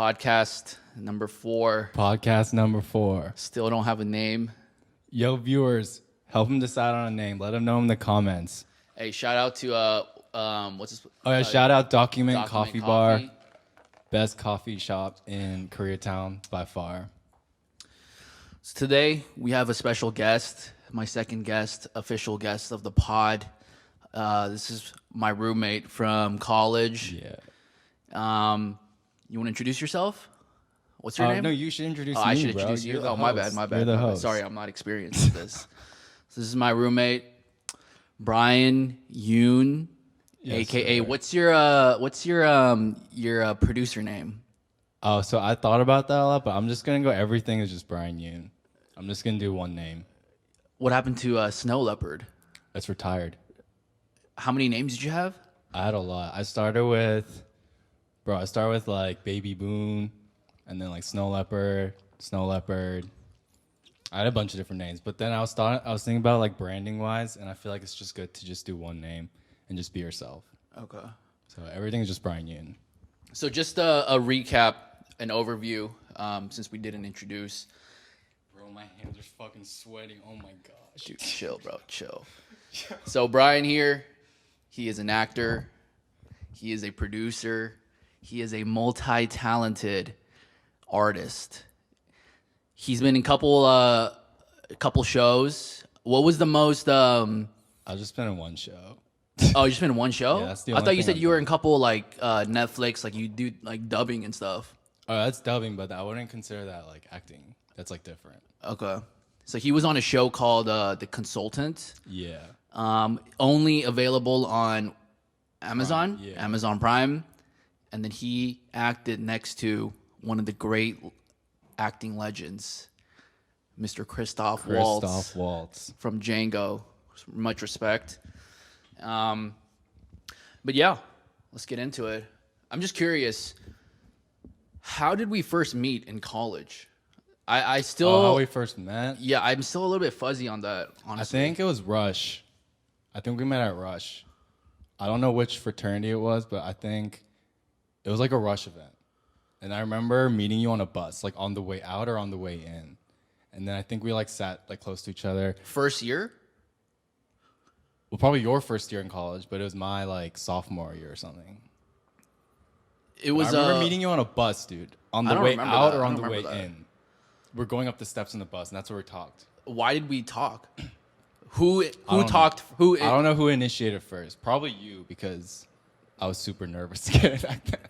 Podcast number 4. Podcast number 4. Still don't have a name. Yo, viewers, help him decide on a name. Let him know in the comments. Hey, shout out to what's this? Oh yeah, shout out Document Coffee Bar, Coffee. best coffee shop in Koreatown by far. So today we have a special guest, my second guest, official guest of the pod. This is my roommate from college. Yeah. You want to introduce yourself? What's your name? No, you should introduce me, I should bro. introduce you. You're the Oh, my host. bad, my bad. You're the my bad. host. Sorry, I'm not experienced with this. So this is my roommate, Brian Yoon, Yes, aka sir. what's your producer name? Oh, so I thought about that a lot, but I'm just gonna go. Everything is just Brian Yoon. I'm just gonna do one name. What happened to Snow Leopard? That's retired. How many names did you have? I had a lot. I started with like Baby Boon, and then like Snow Leopard. I had a bunch of different names, but then I was thinking about like branding wise, and I feel like it's just good to just do one name and just be yourself. Okay. So everything is just Brian Yoon. So just a recap, an overview, since we didn't introduce. Bro, my hands are fucking sweating. Oh my gosh. Dude, chill, bro, chill. So Brian here, he is an actor. He is a producer. He is a multi-talented artist. He's been in couple shows. What was the most? I've just been in one show. Oh, you just been in one show? Yeah, that's the I only thought you thing said I've you were done. in couple like Netflix, like you do like dubbing and stuff. Oh, that's dubbing, but I wouldn't consider that like acting. That's like different. Okay. So he was on a show called The Consultant. Yeah. Only available on Amazon, Prime, yeah. Amazon Prime. And then he acted next to one of the great acting legends, Mr. Christoph Waltz from Django. Much respect. But yeah, let's get into it. I'm just curious, how did we first meet in college? I still, how we first met? yeah, I'm still a little bit fuzzy on that, honestly. I think it was Rush. I think we met at Rush. I don't know which fraternity it was, but I think it was like a Rush event. And I remember meeting you on a bus, like on the way out or on the way in. And then I think we like sat like close to each other. First year? Well, probably your first year in college, but it was my like sophomore year or something. It was. I remember meeting you on a bus, dude. On I the don't way remember out that. or I on don't the way remember that. in. We're going up the steps in the bus, and that's where we talked. Why did we talk? Who don't talked? Who? I don't know who initiated first. Probably you, because I was super nervous to get it back then.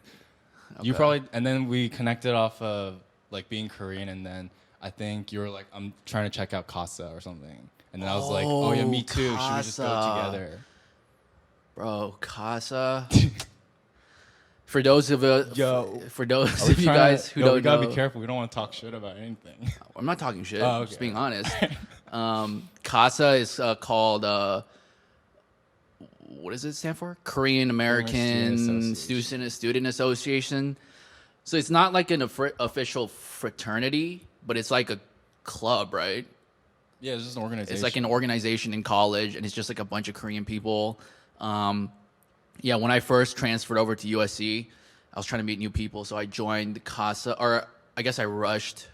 You Okay. probably, and then we connected off of like being Korean, and then I think you were like, I'm trying to check out Casa or something, and then I was like, oh yeah, me too. Should we just go Casa. together? Bro, Casa. For those of Yo. for those Are we of you trying guys to, who yo, don't we gotta know, be careful. We don't want to talk shit about anything. I'm not talking shit. Oh, Just okay. being honest. Casa is called what does it stand for? Korean American Student Association. So it's not like an official fraternity, but it's like a club, right? Yeah, it's just an organization. It's like an organization in college, and it's just like a bunch of Korean people. Yeah, when I first transferred over to USC, I was trying to meet new people, so I joined Casa, or I guess I rushed.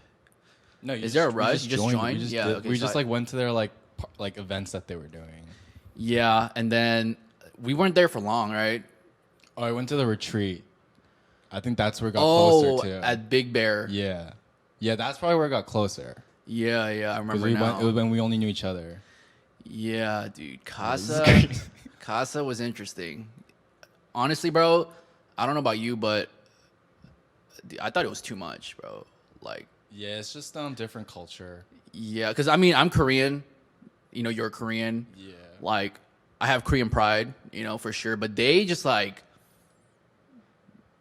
No, Is there a rush? You just joined? We Yeah, okay, we so just I- like went to their like events that they were doing. Yeah, and then we weren't there for long, right? Oh, I went to the retreat. I think that's where it got Oh, closer to. at Big Bear. Yeah, that's probably where it got closer. Yeah, I Because remember it now. was when we only knew each other. Yeah, dude, This is Casa. crazy. Casa was interesting. Honestly, bro, I don't know about you, but I thought it was too much, bro. Like, Yeah, it's just different culture. yeah, because I mean, I'm Korean. You know, you're Korean. Yeah. Like, I have Korean pride, you know, for sure. But they just like,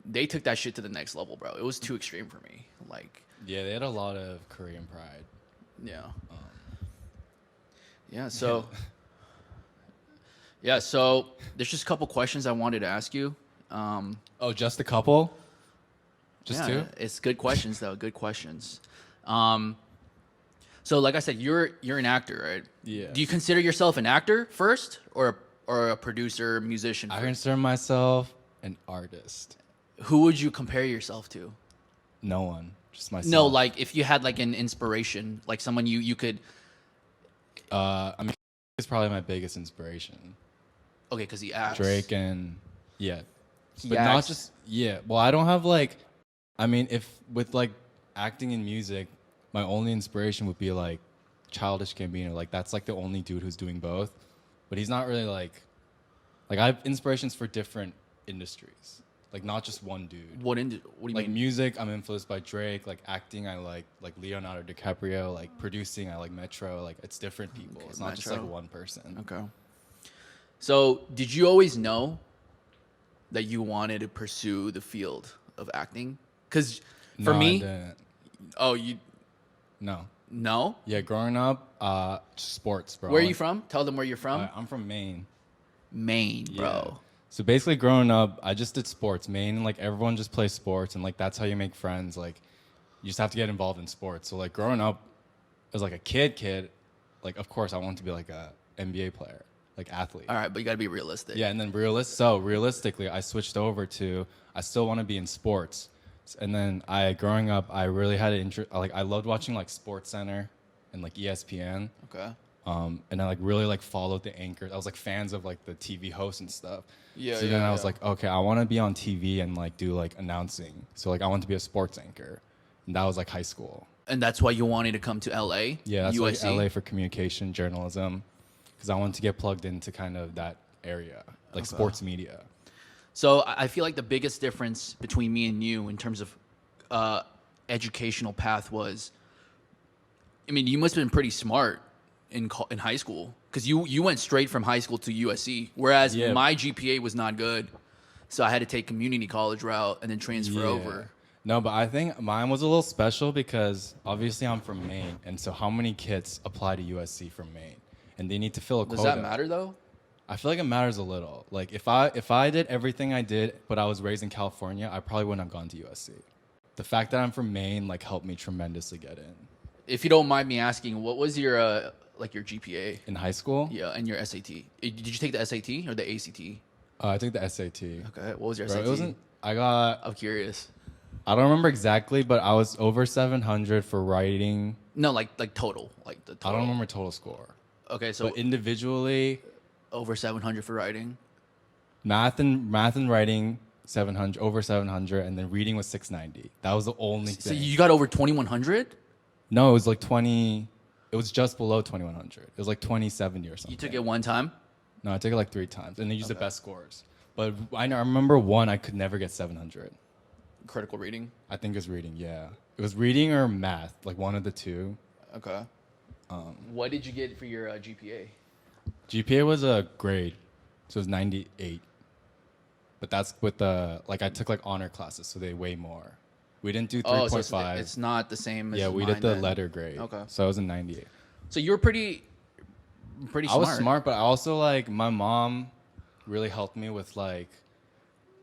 they took that shit to the next level, bro. It was too extreme for me. Like, Yeah, they had a lot of Korean pride. yeah. Yeah, so. Yeah, so there's just a couple questions I wanted to ask you. Oh, just a couple? Just yeah, two? It's good questions though. Good questions. So like I said, you're an actor, right? Yeah. Do you consider yourself an actor first, or a producer, musician? I First? consider myself an artist. Who would you compare yourself to? No one, just myself. No, like if you had like an inspiration, like someone you could. I mean, it's probably my biggest inspiration. Okay, because he acts. Drake and yeah, He but acts. not just yeah. Well, I don't have like, I mean, if with like acting and music, my only inspiration would be like Childish Gambino. Like that's like the only dude who's doing both, but he's not really like I have inspirations for different industries, like not just one dude. What do you Like mean? music, I'm influenced by Drake. Like acting, I like Leonardo DiCaprio. Like producing, I like Metro. Like it's different people. Okay, it's not just like Metro. one person. Okay. So, did you always know that you wanted to pursue the field of acting? Because for No, I me, didn't. oh, you No. no. Yeah, growing up, sports, bro. Where are you from? Tell them where you're from. I'm from Maine. Maine, bro. Yeah. So basically, growing up, I just did sports. Maine, like everyone just plays sports, and like that's how you make friends. Like, you just have to get involved in sports. So like growing up, as like a kid, like of course I wanted to be like a NBA player, like athlete. All right, but you gotta be realistic. Yeah, and then realistically, I switched over to I still want to be in sports, and then growing up, I really had an interest. Like I loved watching like Sports Center and like ESPN. Okay. And I like really like followed the anchors. I was like fans of like the TV hosts and stuff. Yeah, So yeah, then I yeah. was like, okay, I want to be on TV and like do like announcing. So like I want to be a sports anchor, and that was like high school. And that's why you wanted to come to LA. Yeah, that's USC. like LA for communication journalism, because I wanted to get plugged into kind of that area, like sports media. So I feel like the biggest difference between me and you in terms of educational path was, I mean, you must have been pretty smart in high school because you went straight from high school to USC, whereas Yeah. my GPA was not good, so I had to take community college route and then transfer over. No, but I think mine was a little special because obviously I'm from Maine, and so how many kids apply to USC from Maine, and they need to fill a Does quota. that matter though? I feel like it matters a little. Like if I did everything I did, but I was raised in California, I probably wouldn't have gone to USC. The fact that I'm from Maine like helped me tremendously get in. If you don't mind me asking, what was your like your GPA? In high school, Yeah, and your SAT. Did you take the SAT or the ACT? I took the SAT. Okay, what was your Bro, SAT? it wasn't. I'm curious. I don't remember exactly, but I was over 700 for writing. No, like total, like the total. I don't remember total score, Okay, so but individually, over 700 for writing. math and writing 700, over 700, and then reading was 690. That was the only So thing. you got over 2100? No, it was like 20. It was just below 2100. It was like 2070 or something. You took it one time? No, I took it like 3 times, and they used the best scores. But I remember one I could never get 700. Critical reading. I think it was reading. Yeah, it was reading or math, like one of the two. Okay. What did you get for your GPA? GPA was a grade, so it was 98. But that's with the like I took like honor classes, so they weigh more. We didn't do 3.5. So it's not the same as Yeah, we mine did the then. letter grade. Okay. So I was a 98. So you were pretty I smart. was smart, but I also like my mom really helped me with like,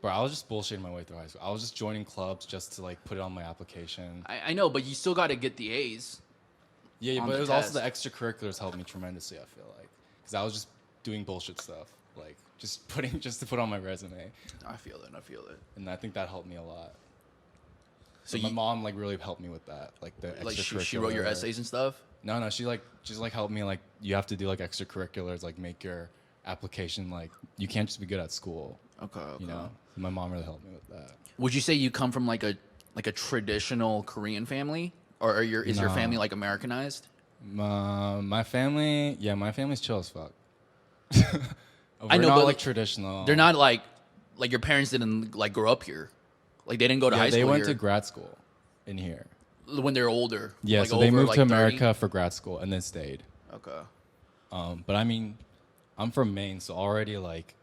bro, I was just bullshitting my way through high school. I was just joining clubs just to like put it on my application. I know, but you still got to get the A's. Yeah, on but the it was also the test. extracurriculars helped me tremendously. I feel like because I was just doing bullshit stuff, like just to put on my resume, I feel it. and I think that helped me a lot. So So my mom like really helped me with that, like the like extracurricular. she wrote your essays and stuff? No, she's like helped me like you have to do like extracurriculars, like make your application like you can't just be good at school. Okay. You know, my mom really helped me with that. Would you say you come from like a traditional Korean family, or is your No. family like Americanized? My family, yeah, my family's chill as fuck. We're I know, not but like traditional. They're not like your parents didn't like grow up here, like they didn't go to high Yeah, school they went here to grad school in here. when they're older. Yeah, like so they over, moved like, to 30? America for grad school and then stayed. Okay. But I mean, I'm from Maine, so already like,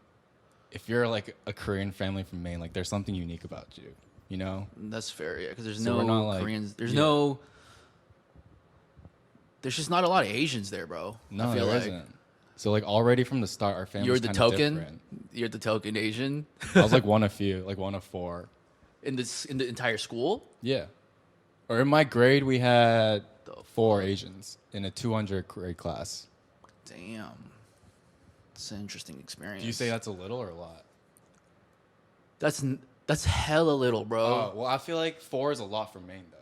if you're like a Korean family from Maine, like there's something unique about you, you know? That's fair, yeah, because there's So we're no not, like- Koreans. yeah. There's just not a lot of Asians there, bro. No, I feel there like isn't. So like already from the start, our family. you're the token. Different. You're the token Asian I was like one of few, like one of 4. in the entire school. Yeah. Or in my grade, we had The 4 Asians in a 200 grade class. Damn, it's an interesting experience. Do you say that's a little or a lot? that's That's hella little, bro. Oh, well, I feel like 4 is a lot for Maine, though.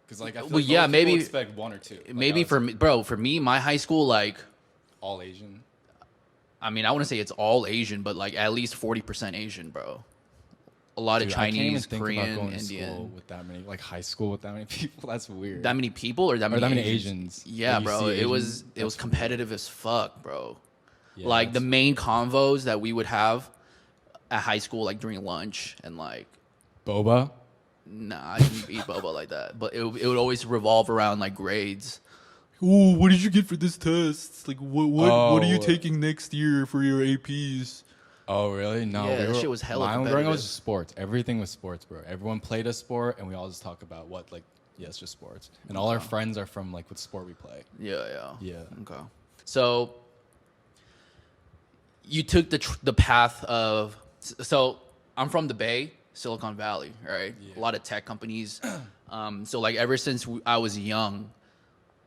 Because, like, I feel Well, like yeah, most maybe people expect 1 or 2. Like, maybe for me, bro, for me, my high school, like, all Asian. I mean, I wouldn't say it's all Asian, but like at least 40% Asian, bro. A lot of Dude, I can't even Chinese, think Korean, about going to Indian. school with that many, like high school with that many people. That's weird. That many people or that many Asians? Yeah, Like, bro. see It was Asians? it was That's competitive as fuck, bro. Yeah, Like the that's- main convos that we would have at high school, like during lunch, and like, Boba. nah, I didn't eat boba like that. But it would always revolve around like grades. Oh, what did you get for this test? Like, what are you taking next year for your APs? Oh, really? No. Yeah, that shit was hella Mine growing up competitive. was just sports. Everything was sports, bro. Everyone played a sport, and we all just talk about what, like, yeah, it's just sports. And all our friends are from, like, what sport we play. Yeah. Yeah. Okay. So you took the path of. So I'm from the Bay, Silicon Valley, right? Yeah. A lot of tech companies. So like ever since I was young,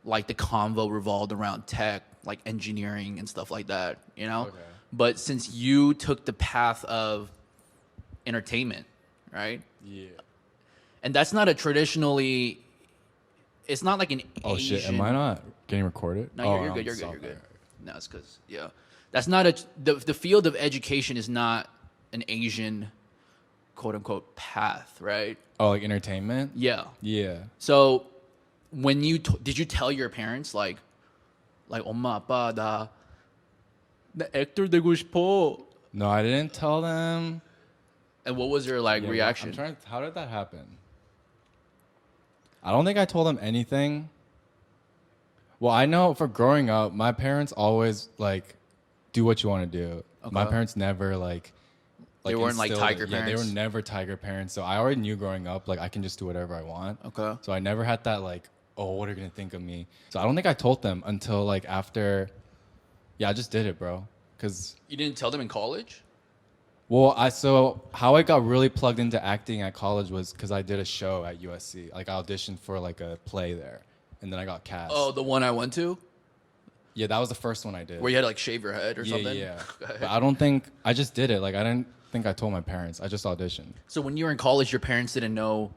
like the convo revolved around tech, like engineering and stuff like that, you know? Okay. But since you took the path of entertainment, right? Yeah. And that's not a traditionally, it's not like an Oh, Asian. shit. Am I not getting recorded? No, oh, you're I'm good. You're so good. You're good. bad. No, it's because that's not the field of education is not an Asian, quote unquote, path, right? Oh, like entertainment? Yeah. Yeah. So when did you tell your parents like 엄마 아빠 나 actor 되고 싶어? No, I didn't tell them. And what was their like Yeah, reaction? how did that happen? I don't think I told them anything. Well, I know for growing up, my parents always like do what you want to do. Okay. My parents never like They weren't, like, instilled it. tiger Yeah, they were parents? never tiger parents. So I already knew growing up, like I can just do whatever I want. Okay. So I never had that like, oh, what are you gonna think of me? So I don't think I told them until like after. Yeah, I just did it, bro. Cause You didn't tell them in college? well, so how I got really plugged into acting at college was because I did a show at USC. Like I auditioned for like a play there, and then I got cast. Oh, the one I went to Yeah, that was the first one I did. where you had to like shave your head or yeah, something? yeah. Okay. But I don't think I just did it. Like I didn't think I told my parents. I just auditioned. So when you were in college, your parents didn't know.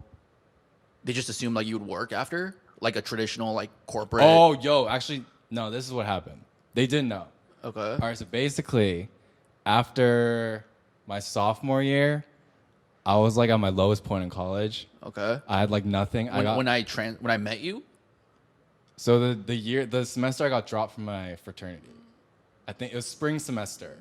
They just assumed like you would work after, like a traditional like corporate. Oh, yo, actually, no. This is what happened. They didn't know. Okay. All right, so basically, after my sophomore year, I was like at my lowest point in college. Okay. I had like nothing. When I met you. So the semester I got dropped from my fraternity. I think it was spring semester,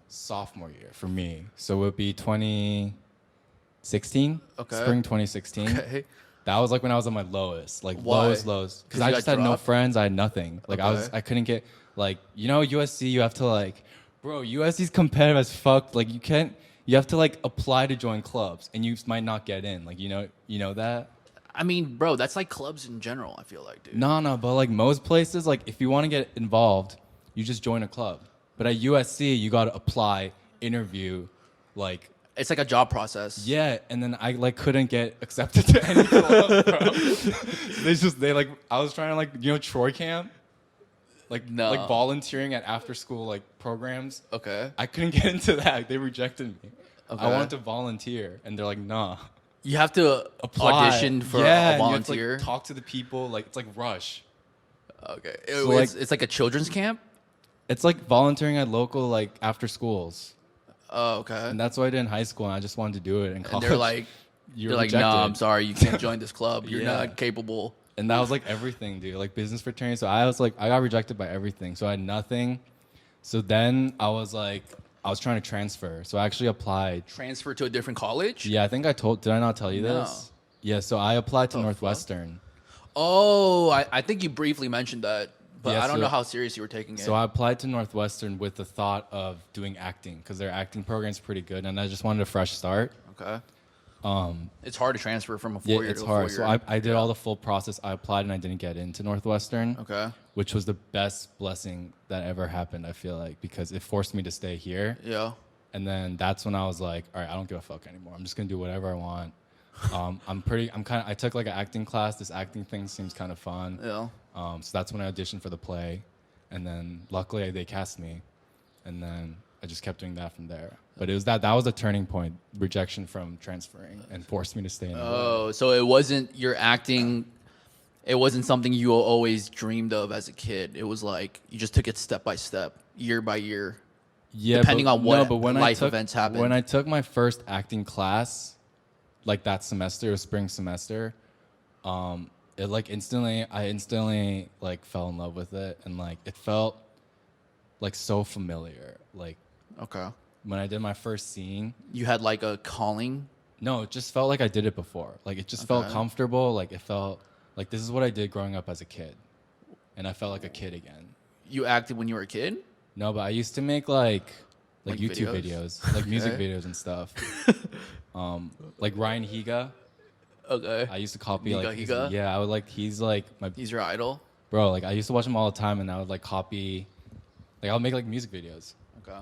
sophomore year for me. So it would be 2016. Okay. Spring 2016. Okay. That was like when I was at my lowest, like Why? lowest. Because 'Cause I you just got had no dropped? friends. I had nothing. Like Okay. I couldn't get like USC. You have to like, bro. USC's competitive as fuck. Like you can't. You have to like apply to join clubs, and you might not get in. Like you know that. I mean, bro, that's like clubs in general. I feel like, dude. No, but like most places, like if you want to get involved, you just join a club. But at USC, you got to apply, interview, like It's like a job process. yeah. And then I like couldn't get accepted to any club, bro. they like I was trying to like Troy Camp, like No. like volunteering at after school like programs. Okay. I couldn't get into that. They rejected me. Okay. I wanted to volunteer, and they're like, nah. You have to Apply. audition for yeah, a and volunteer. You have to, like, talk to the people. Like it's like Rush. Okay. So, It's like a children's camp. It's like volunteering at local like after schools, Oh, okay. and that's what I did in high school. And I just wanted to do it in And college. they're like, You're they're like, rejected. nah, I'm sorry, you can't join this club. You're Yeah. not capable. And that was like everything, dude. Like business fraternity. So I was like, I got rejected by everything. So I had nothing. So then I was like, I was trying to transfer. So I actually applied. Transfer to a different college. Yeah, I think did I not tell you No. this? Yeah, so I applied to The fuck? Northwestern. Oh, I think you briefly mentioned that, but Yeah, I don't so- know how serious you were taking it. So I applied to Northwestern with the thought of doing acting because their acting program's pretty good, and I just wanted a fresh start. Okay. It's hard to transfer from a 4 year it's to a hard. 4 So year. I did all the full process. I applied and I didn't get into Northwestern. Okay. Which was the best blessing that ever happened, I feel like, because it forced me to stay here. Yeah. And then that's when I was like, all right, I don't give a fuck anymore. I'm just gonna do whatever I want. I took like an acting class. This acting thing seems kind of fun. Yeah. So that's when I auditioned for the play. And then luckily they cast me. And then I just kept doing that from there. But it was that was the turning point, rejection from transferring, and forced me to stay in. Oh, so it wasn't your acting. It wasn't something you always dreamed of as a kid. It was like you just took it step by step, year by year. Yeah, depending on what when life events happened. When I took my first acting class, like that semester, spring semester, it like I instantly like fell in love with it, and like it felt like so familiar. Like, okay, when I did my first scene, you had like a calling. No, it just felt like I did it before. Like it just felt comfortable. Like it felt like this is what I did growing up as a kid, and I felt like a kid again. You acted when you were a kid? No, but I used to make like YouTube videos, like music videos and stuff. Like Ryan Higa. Okay. I used to copy Higa? Yeah, I would like he's your idol? Bro, like I used to watch him all the time, and I would like copy, like I would make like music videos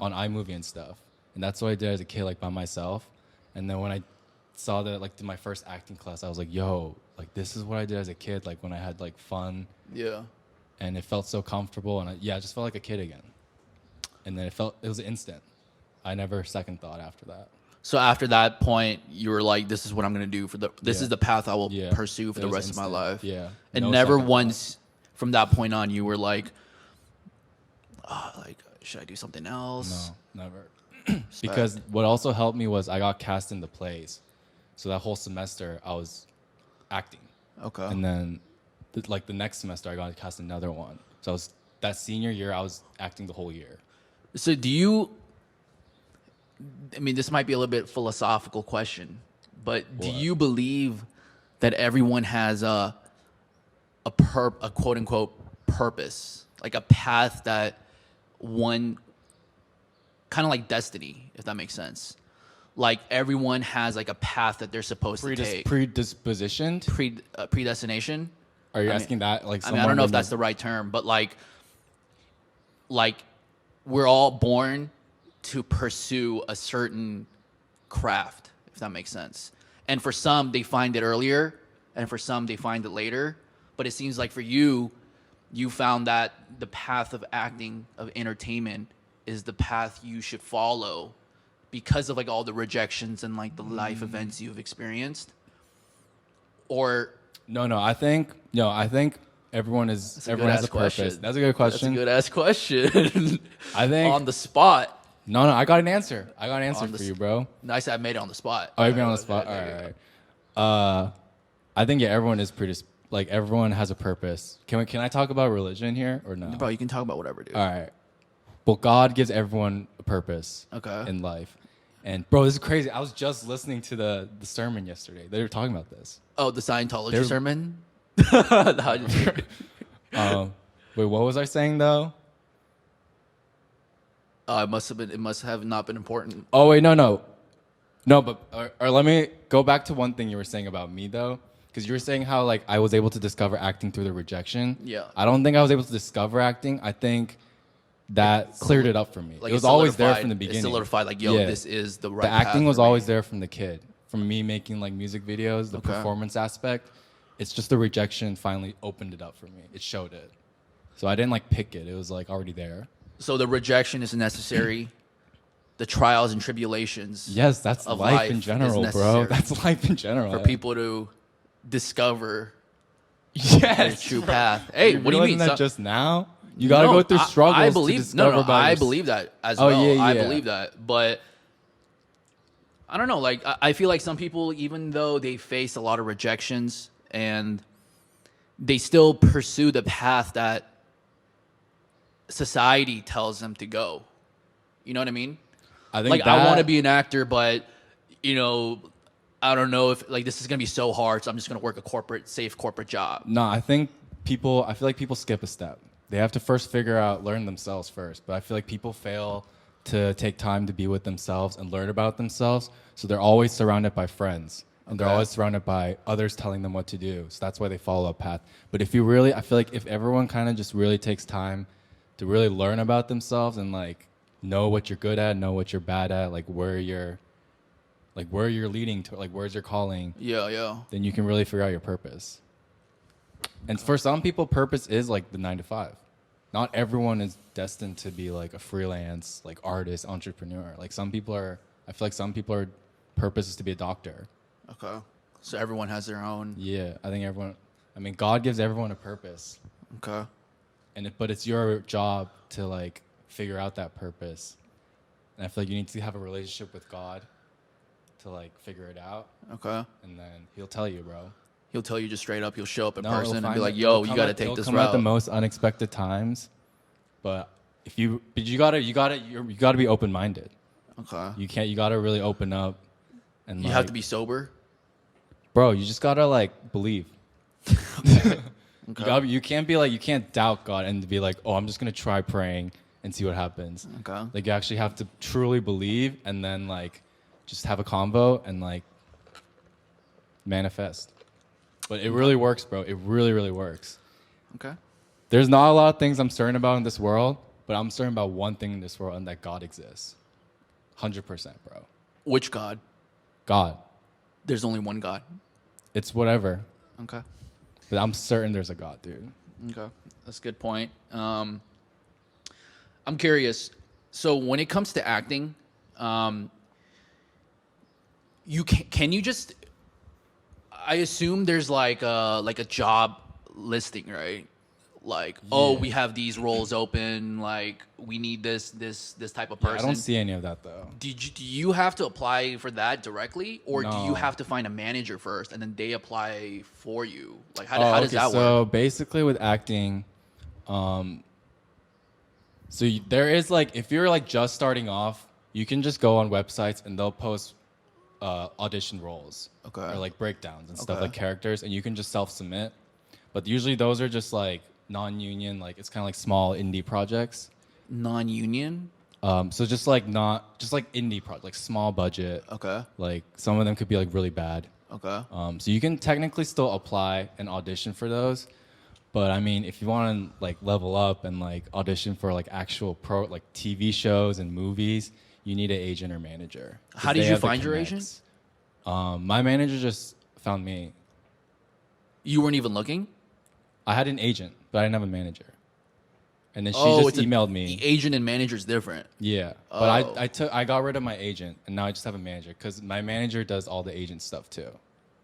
on iMovie and stuff, and that's what I did as a kid, like by myself. And then when I saw that, like, to my first acting class, I was like, yo, like this is what I did as a kid, like when I had like fun. Yeah. And it felt so comfortable, and I just felt like a kid again. And then it was instant. I never second thought after that. So after that point, you were like, this is what I'm going to do this is the path I will pursue for the rest of my life. Yeah. And never once from that point on, you were like, should I do something else? No, never. Because what also helped me was I got cast in the plays. So that whole semester I was acting. Okay. And then the next semester I got cast another one. So that senior year I was acting the whole year. So I mean, this might be a little bit philosophical question, but do you believe that everyone has a quote unquote purpose, like a path that one, kind of like destiny, if that makes sense? Like everyone has like a path that they're supposed to take. Predispositioned? Predestination? Are you asking that? Like, I mean, I don't know if that's the right term, but like we're all born to pursue a certain craft, if that makes sense. And for some, they find it earlier, and for some, they find it later. But it seems like for you, you found that the path of acting, of entertainment, is the path you should follow because of like all the rejections and like the life events you've experienced. Or I think everyone has a purpose. That's a good question. That's a good ass question. I think on the spot. No, I got an answer. I got an answer for you, bro. Nice, I made it on the spot. Oh, you made it on the spot? All right. I think everyone is everyone has a purpose. Can I talk about religion here or no? Bro, you can talk about whatever, dude. All right. Well, God gives everyone a purpose in life. And bro, this is crazy. I was just listening to the sermon yesterday. They were talking about this. Oh, the Scientology sermon? Wait, what was I saying though? It must have not been important. Oh wait, no, but or let me go back to one thing you were saying about me though, because you were saying how like I was able to discover acting through the rejection. Yeah. I don't think I was able to discover acting. I think that cleared it up for me. Like it was always there from the beginning. It solidified like, yo, this is the right. The acting was always there from the kid, from me making like music videos, the performance aspect. It's just the rejection finally opened it up for me. It showed it. So I didn't like pick it. It was like already there. So the rejection is necessary. The trials and tribulations. Yes, that's life in general, bro. That's life in general. For people to discover their true path. Hey, what do you mean? That just now? You got to go through struggles to discover I believe that as well. I believe that. But I don't know. Like, I feel like some people, even though they face a lot of rejections and they still pursue the path that society tells them to go. You know what I mean? I think I want to be an actor, but I don't know if like this is gonna be so hard, so I'm just gonna work a safe corporate job. No, I feel like people skip a step. They have to first learn themselves first. But I feel like people fail to take time to be with themselves and learn about themselves. So they're always surrounded by friends. And they're always surrounded by others telling them what to do. So that's why they follow a path. But I feel like if everyone kind of just really takes time to really learn about themselves and like know what you're good at, know what you're bad at, like where you're leading to, like where's your calling. Yeah. Then you can really figure out your purpose. And for some people, purpose is like the 9 to 5. not everyone is destined to be like a freelance, like artist, entrepreneur. Like I feel like some people are purpose is to be a doctor. Okay. So everyone has their own. Yeah, God gives everyone a purpose. Okay. But it's your job to like figure out that purpose. And I feel like you need to have a relationship with God to like figure it out. Okay. And then he'll tell you, bro. He'll tell you just straight up. He'll show up in No, person and be like, "Yo, you got to take this route. Come at the most unexpected times, but you gotta be open minded. Okay. You gotta really open up, and you have to be sober. Bro, you just gotta like believe. Okay. You can't doubt God and be like, oh, I'm just gonna try praying and see what happens. Okay. Like you actually have to truly believe and then like just have a convo and like manifest. But it really works, bro. It really, really works. Okay. There's not a lot of things I'm certain about in this world, but I'm certain about one thing in this world, and that God exists. 100%, bro. Which God? God. There's only one God. It's whatever. Okay. But I'm certain there's a God, dude. Okay. That's a good point. I'm curious. So when it comes to acting, can you just... I assume there's like a job listing, right? Like, oh, we have these roles open. Like, we need this type of person. I don't see any of that though. Do you have to apply for that directly, or do you No. have to find a manager first and then they apply for you? Like, how does that work? So basically, with acting, there is like if you're like just starting off, you can just go on websites and they'll post audition roles, Okay. or like breakdowns and stuff Okay. like characters, and you can just self-submit. But usually those are just like non-union, like it's kind of like small indie projects. Non-union? So just like indie projects, like small budget. Okay. Like some of them could be like really bad. Okay. So you can technically still apply and audition for those. But I mean, if you want to like level up and like audition for like actual like TV shows and movies, you need an agent or manager. How did you find your agent? My manager just found me. You weren't even looking? I had an agent, but I didn't have a manager. And then she just emailed me. Agent and manager is different. Yeah, but I got rid of my agent, and now I just have a manager because my manager does all the agent stuff too.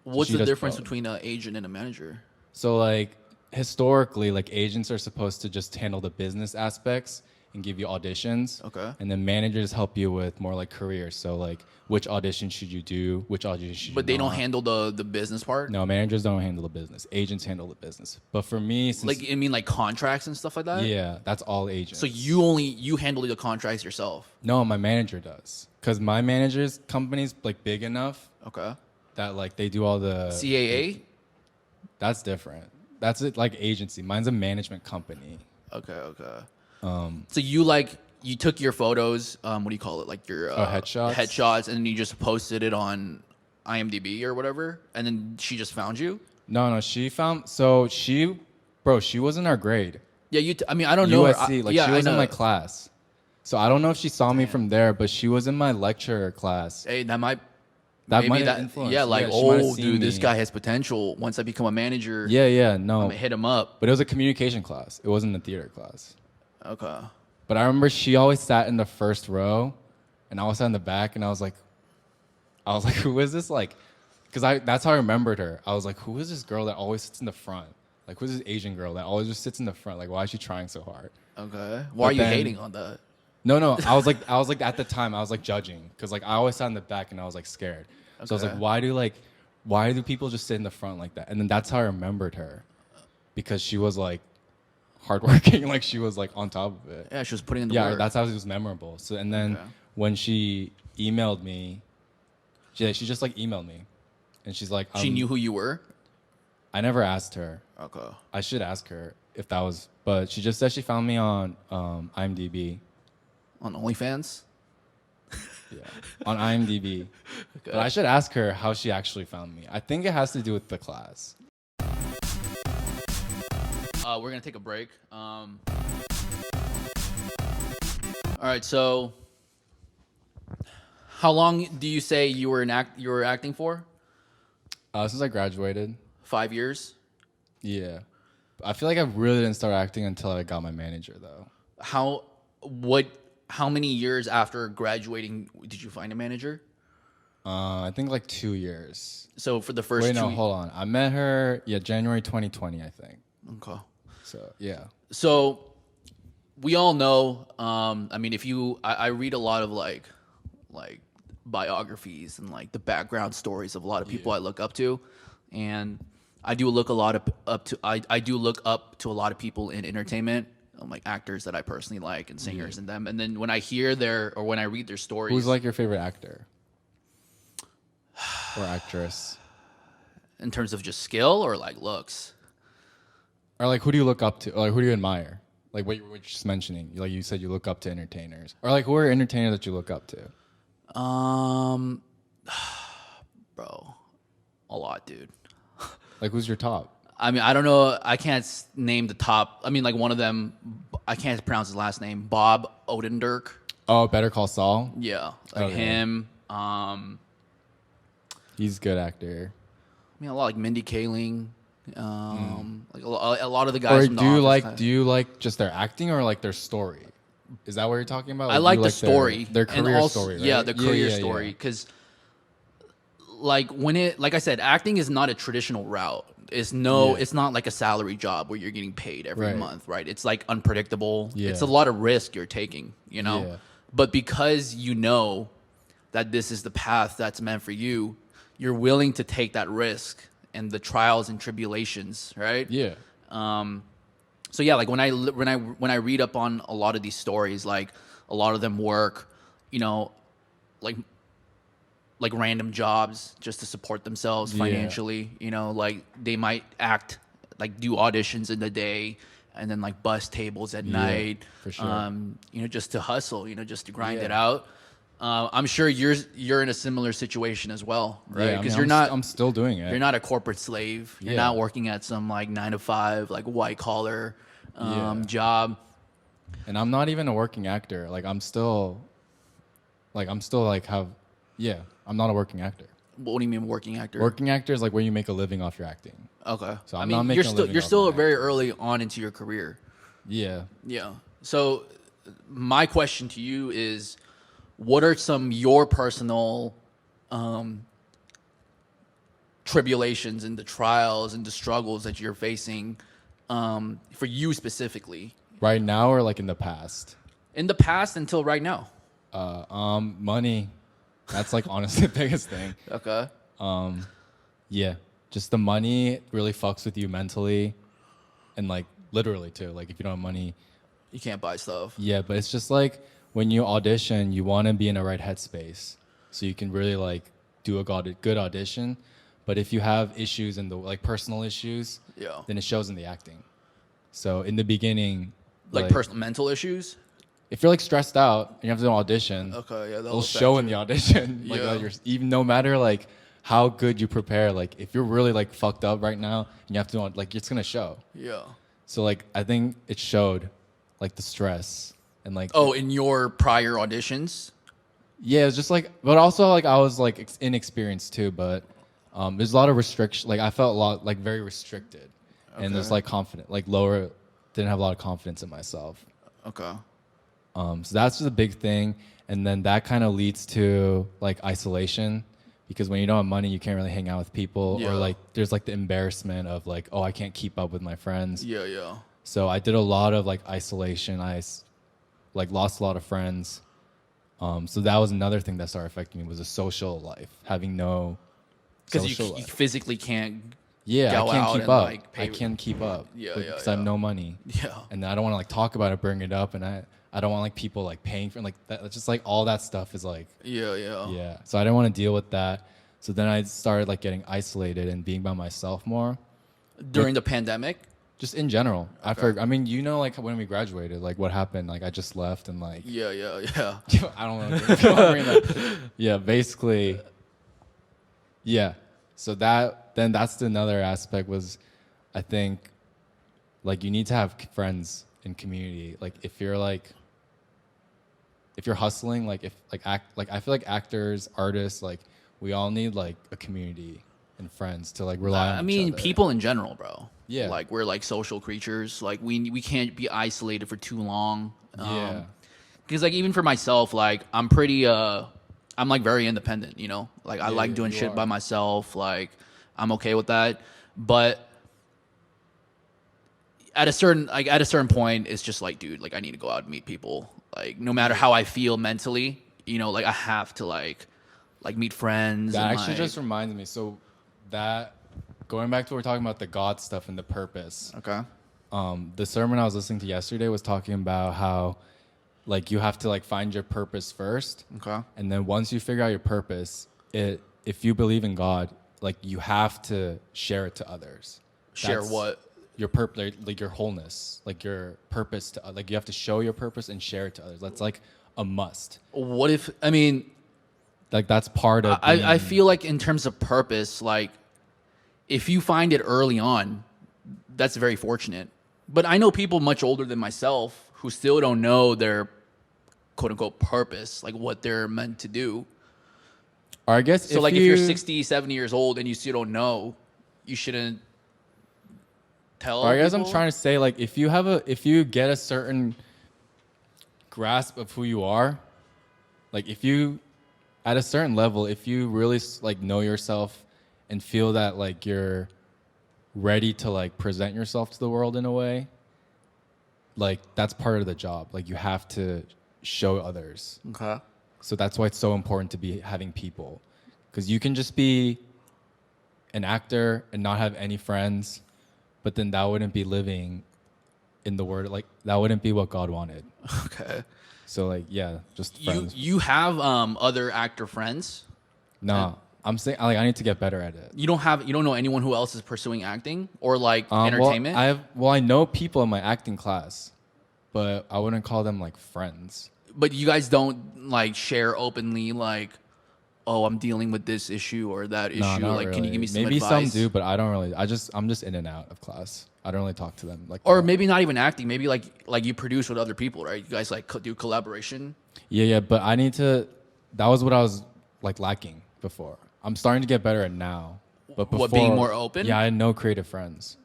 What's the difference between an agent and a manager? So like historically, like agents are supposed to just handle the business aspects and give you auditions. Okay. And then managers help you with more like career. So like which audition should you do? Which audition should you But they not? don't handle the business part? No, managers don't handle the business. Agents handle the business. But for me, since Like, I mean, like contracts and stuff like that? yeah, that's all agents. So you handle the contracts yourself? No, my manager does. Because my manager's company's like big enough Okay. that like they do all the CAA? That's different. That's it, like agency. Mine's a management company. Okay. So you took your photos, what do you call it? Like your headshots? Headshots, and then you just posted it on IMDb or whatever, and then she just found you? No, she was in our grade. Yeah, I mean, I don't know. USC, she was I in know. my class. So I don't know if she saw me from there, but she was in my lecture class. Hey, that might have influenced. Yeah, like, she might have seen dude, this me. guy has potential. Once I become a manager, Yeah, I'm no. gonna hit him up. But it was a communication class. It wasn't a theater class. Okay. But I remember she always sat in the first row, and I was sat in the back, and I was like, who is this? Like, because that's how I remembered her. I was like, who is this girl that always sits in the front? Like, who's this Asian girl that always just sits in the front? Like, why is she trying so hard? Okay. Why are you hating on that? No. I was like at the time I was like judging because like I always sat in the back and I was like scared. So I was like, why do people just sit in the front like that? And then that's how I remembered her, because she was like hardworking, like she was like on top of it. Yeah, she was putting in the Yeah, work. that's how it was memorable. So and then when she emailed me, she just like emailed me, and she's like, She knew who you were? I never asked her. Okay. I should ask her if that was, but she just said she found me on IMDb. On OnlyFans? Yeah, on IMDb. Okay. But I should ask her how she actually found me. I think it has to do with the class. We're gonna take a break. All right. So, how long do you say you were acting for? Since I graduated. 5 years. Yeah. I feel like I really didn't start acting until I got my manager, though. How many years after graduating did you find a manager? I think like 2 years. So for the first Wait, no, hold on. I met her, January 2020, I think. Okay. So, yeah. So we all know, I mean, I read a lot of like biographies and like the background stories of a lot of people I look up to. And I do look I do look up to a lot of people in entertainment, like actors that I personally like and singers and them. And then when I when I read their stories. Who's like your favorite actor? Or actress? In terms of just skill or like looks? Or like who do you look up to? Or like who do you admire? Like what you were just mentioning. Like you said you look up to entertainers. Or like who are entertainers that you look up to? Bro, a lot, dude. Like who's your top? I mean, I don't know. I can't name the top. I mean, like one of them, I can't pronounce his last name. Bob Odenkirk. Oh, Better Call Saul? Yeah, like him. He's a good actor. I mean, a lot like Mindy Kaling. Like a lot of the guys. Or from The do you like just their acting or like their story? Is that what you're talking about? I like the story, their career story. Right? Yeah, the career story. Because, like like I said, acting is not a traditional route. It's not like a salary job where you're getting paid every month, right? It's like unpredictable. Yeah. It's a lot of risk you're taking, you know. Yeah. But because you know that this is the path that's meant for you, you're willing to take that risk and the trials and tribulations, right? Yeah. So yeah, like when I read up on a lot of these stories, like a lot of them work, you know, like random jobs just to support themselves financially. You know, like they might do auditions in the day and then like bus tables at night. For sure. You know, just to hustle, you know, just to grind it out. I'm sure you're in a similar situation as well, right? Because I'm still doing it. You're not a corporate slave. You're not working at some like 9 to 5 like white collar job. And I'm not even a working actor. I'm not a working actor. What do you mean working actor? Working actor is like where you make a living off your acting. Okay. So I'm not making a living. You're still very early on into your career. Yeah. Yeah. So my question to you is, what are some your personal tribulations and the trials and the struggles that you're facing for you specifically? Right now or like in the past? In the past until right now. Money. That's like honestly the biggest thing. Okay. Yeah. Just the money really fucks with you mentally and like literally too. Like if you don't have money, you can't buy stuff. Yeah, but it's just like when you audition, you want to be in a right headspace so you can really like do a good audition. But if you have issues in the like personal issues, then it shows in the acting. So in the beginning, like personal mental issues. If you're like stressed out and you have to do an audition, it'll show in the audition. Even no matter like how good you prepare, like if you're really like fucked up right now and you have to do like it's gonna show. Yeah. So like I think it showed like the stress and like in your prior auditions. Yeah, it's just like, but also like I was like inexperienced too, but there's a lot of restriction. Like I felt a lot like very restricted, and there's like confident, like didn't have a lot of confidence in myself. Okay. So that's just a big thing, and then that kind of leads to like isolation, because when you don't have money, you can't really hang out with people, or like there's like the embarrassment of like, oh, I can't keep up with my friends. Yeah, yeah. So I did a lot of like isolation. I like lost a lot of friends. So that was another thing that started affecting me, was a social life, having no because you physically can't. Yeah, I can't keep up. Like, I can't keep up. Yeah, because I have no money. Yeah, and I don't want to like talk about it, bring it up, and I don't want like people like paying for like that. It's just like all that stuff is like yeah. So I didn't want to deal with that. So then I started like getting isolated and being by myself more during the pandemic. Just in general. Okay. After, I mean, you know, like when we graduated, like what happened? Like I just left and like yeah. I don't know. Yeah, basically. Yeah. So that's another aspect was, I think, like you need to have friends in community. Like if you're hustling, like I feel like actors, artists, like we all need like a community and friends to like rely on. I mean, each other. People in general, bro. Yeah. Like we're like social creatures. Like we can't be isolated for too long. Yeah. Because like even for myself, like I'm pretty I'm like very independent, you know? Like I like doing shit by myself. Like I'm okay with that. But at a certain point, it's just like, dude, like I need to go out and meet people. Like no matter how I feel mentally, you know, like I have to like meet friends. That and actually like, just reminds me. So that going back to what we're talking about, the God stuff and the purpose. okay. The sermon I was listening to yesterday was talking about how like you have to like find your purpose first. Okay. And then once you figure out your purpose, if you believe in God, like you have to share it to others. Share what? Your like your wholeness, like your purpose to like you have to show your purpose and share it to others. That's like a must. What if, I mean, Like that's part of I feel like in terms of purpose, like if you find it early on, that's very fortunate. But I know people much older than myself who still don't know their quote unquote purpose, like what they're meant to do. or I guess So like if you're 60, 70 years old and you still don't know, you shouldn't tell. Or I guess people? I'm trying to say like if you get a certain grasp of who you are, like if you at a certain level, if you really like know yourself and feel that like you're ready to like present yourself to the world in a way, like that's part of the job. Like you have to show others. Okay. So that's why it's so important to be having people, because you can just be an actor and not have any friends, but then that wouldn't be living in the word. Like that wouldn't be what God wanted. Okay. So like, yeah, just friends. You have other actor friends? No, I'm saying like I need to get better at it. You don't know anyone who else is pursuing acting or like entertainment? I know people in my acting class, but I wouldn't call them like friends. But you guys don't like share openly like, oh, I'm dealing with this issue or that issue. No, not Like, really. can you give me some Maybe advice? some do, but I don't really. I'm just in and out of class. I don't really talk to them like. Or that. maybe not even acting. Maybe like you produce with other people, right? You guys like do collaboration. Yeah, but I need to. That was what I was like lacking before. I'm starting to get better at now. But before, What, being more open? Yeah, I had no creative friends.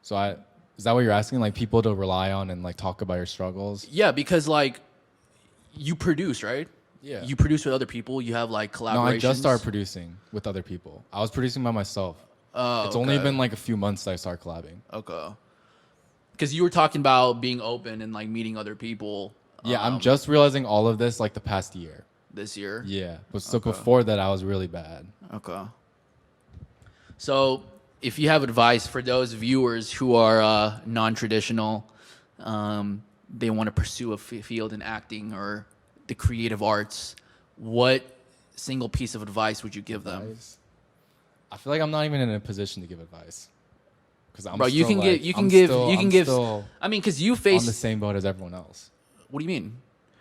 So is that what you're asking? Like people to rely on and like talk about your struggles? Yeah, because like you produce, right? Yeah. You produce with other people. You have like collaborations. No, I just started producing with other people. I was producing by myself. Oh, it's only been like a few months that I started collabing. Okay. Because you were talking about being open and like meeting other people. Yeah, I'm just realizing all of this like the past year. This year. Yeah, but so before that I was really bad. Okay. So if you have advice for those viewers who are non-traditional, they want to pursue a field in acting or the creative arts, what single piece of advice would you give them? I feel like I'm not even in a position to give advice. Because I'm Bro, you can like, give. I mean, because you on face the same boat as everyone else. What do you mean?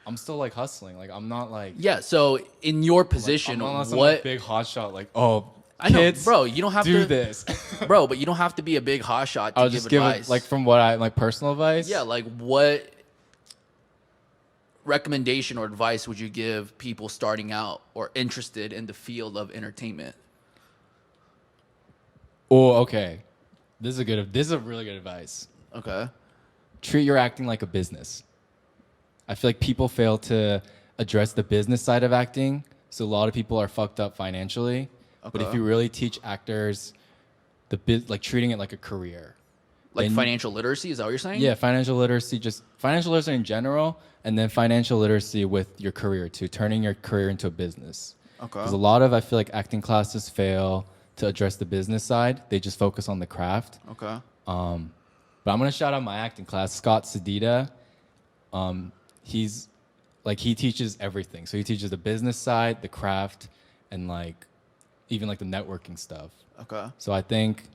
I'm still like hustling. Like I'm not like So in your position, I'm not what some big hotshot like I know, kids, bro. You don't have do to this, bro. But you don't have to be a big hotshot to I'll give just give advice. it like from what I like personal advice. Yeah, like what recommendation or advice would you give people starting out or interested in the field of entertainment? Oh, okay. This is a really good advice. Okay. Treat your acting like a business. I feel like people fail to address the business side of acting, so a lot of people are fucked up financially. Okay. But if you really teach actors like treating it like a career, like financial literacy, is that what you're saying? Yeah, financial literacy, just financial literacy in general, and then financial literacy with your career too, turning your career into a business. Okay. Because a lot of I feel like acting classes fail to address the business side. They just focus on the craft. Okay. But I'm gonna shout out my acting class, Scott Sedita. He's like he teaches everything. So he teaches the business side, the craft, and like even like the networking stuff. Okay. So I think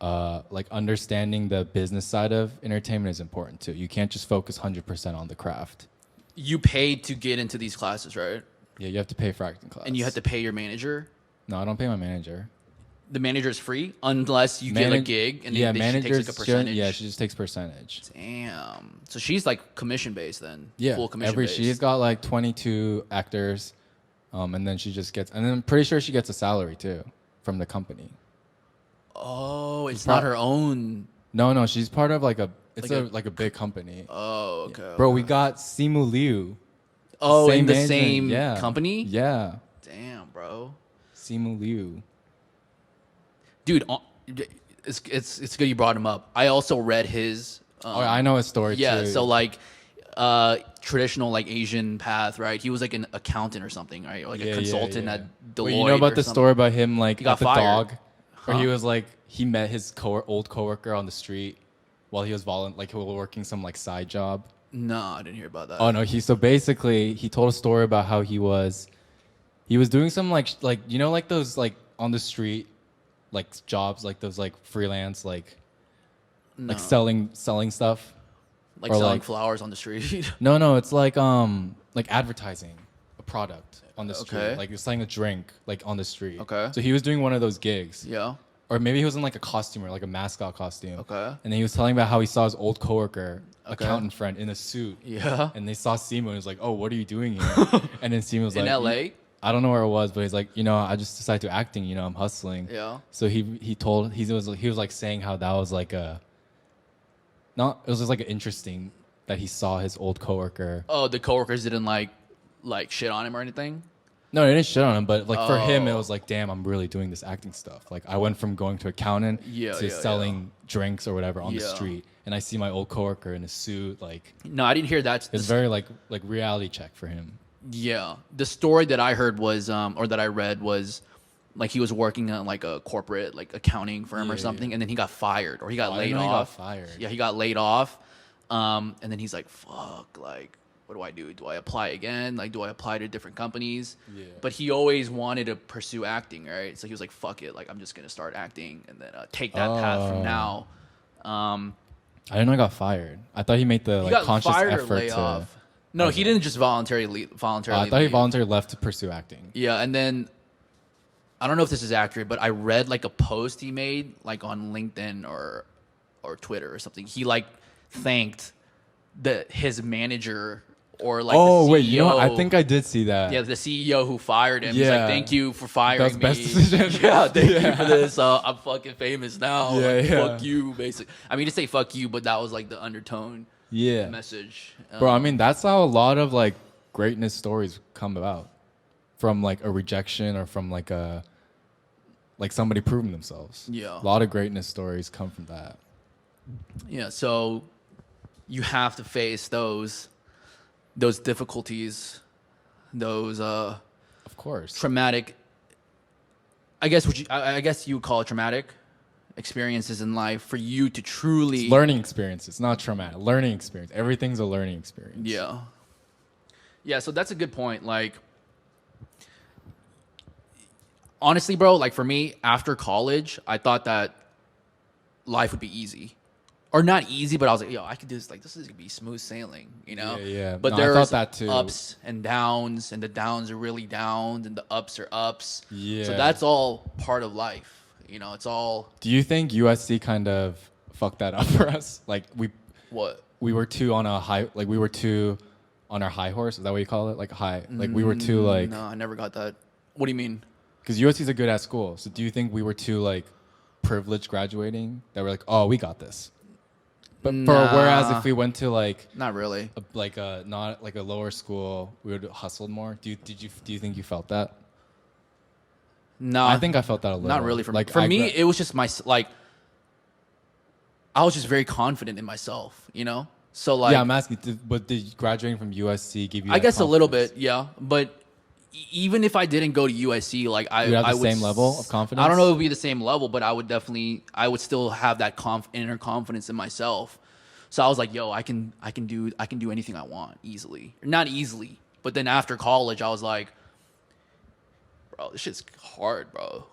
like understanding the business side of entertainment is important too. You can't just focus 100% on the craft. You paid to get into these classes, right? Yeah, you have to pay for acting class. And you have to pay your manager? No, I don't pay my manager. The manager is free unless you get a gig and she takes like a percentage. She just takes percentage. Damn. So she's like commission based then. Yeah. Full commission based. She's got like 22 actors, and then she just gets, and then I'm pretty sure she gets a salary too from the company. Oh, Oh, it's not her own. No, she's part of like a big company. Oh, okay. Yeah. Bro, we got Simu Liu. Oh, in the agent. same company? Yeah. Damn, bro. Simu Liu. Dude, it's good you brought him up. I also read his. I know his story too. Yeah, so like, traditional like Asian path, right? He was like an accountant or something, right? Or like a consultant at Deloitte. Wait, you know about the story about him like he got the fired. dog, where he was like he met his old coworker on the street while he was working some like side job. No, I didn't hear about that. Oh no, so basically he told a story about how he was doing some like you know like those like on the street like jobs, like those like freelance like selling stuff. Like selling flowers on the street. No, it's like advertising a product on the street. Okay. Like you're selling a drink like on the street. Okay. So he was doing one of those gigs. Yeah. Or maybe he was in like a costume or like a mascot costume. Okay. And then he was telling about how he saw his old coworker, accountant friend, in a suit. Yeah. And they saw Simu and he was like, "Oh, what are you doing here?" And then Simu was in like, LA? I don't know where it was, but he's like, I just decided to acting, I'm hustling. Yeah. So he was like saying how that was like it was just like interesting that he saw his old coworker. Oh, the coworkers didn't like shit on him or anything? No, they didn't shit on him, but like for him, it was like, damn, I'm really doing this acting stuff. Like I went from going to accountant to selling drinks or whatever on the street, and I see my old coworker in a suit. Like, no, I didn't hear that. It's very like reality check for him. Yeah, the story that I heard was, or that I read was, like he was working at like a corporate like accounting firm or something, and then he got fired or he got laid off. He got fired. Yeah, he got laid off, and then he's like, "Fuck, like." What do I do? Do I apply again? Like, do I apply to different companies? Yeah. But he always wanted to pursue acting, right? So he was like, fuck it. Like, I'm just going to start acting and then take that path from now. I didn't know he got fired. I thought he made the like conscious effort to... No, he didn't just voluntarily I thought he voluntarily left to pursue acting. Yeah, and then... I don't know if this is accurate, but I read like a post he made like on LinkedIn or Twitter or something. He like thanked his manager... Or like wait, I think I did see that. Yeah, the CEO who fired him. Yeah. He's like, thank you for firing me. That was the best decision. Yeah, thank you for this. I'm fucking famous now. Yeah, Fuck you, basically. I mean, to say fuck you, but that was like the undertone message. Bro, I mean, that's how a lot of like greatness stories come about. From like a rejection or from like somebody proving themselves. Yeah. A lot of greatness stories come from that. Yeah, so you have to face those difficulties, those of course traumatic. I guess you would call it traumatic experiences in life for you to truly it's learning experiences, not traumatic. Learning experience. Everything's a learning experience. Yeah. Yeah. So that's a good point. Like, honestly, bro, like for me, after college, I thought that life would be easy. Or not easy, but I was like, yo, I could do this. Like, this is going to be smooth sailing, Yeah. But I thought that too. Ups and downs, and the downs are really downs, and the ups are ups. Yeah. So that's all part of life. It's all... Do you think USC kind of fucked that up for us? Like, we were too on a high... Like, we were too on our high horse. Is that what you call it? Like, high... Like, we were too, like... No, I never got that. What do you mean? Because USC's a good-ass school. So do you think we were too, like, privileged graduating? That we're like, oh, we got this. But whereas if we went to like not really not like a lower school, we would hustle more. Do you think you felt that? No, I think I felt that a little. Not really for me. It was just I was just very confident in myself, So like I'm asking, but did graduating from USC give you? I guess a little bit, yeah. But even if I didn't go to USC, like I would have the same level of confidence. I don't know if it would be the same level, but I would still have that inner confidence in myself. So I was like, yo, I can do anything I want easily. Not easily, but then after college, I was like, bro, this shit's hard, bro.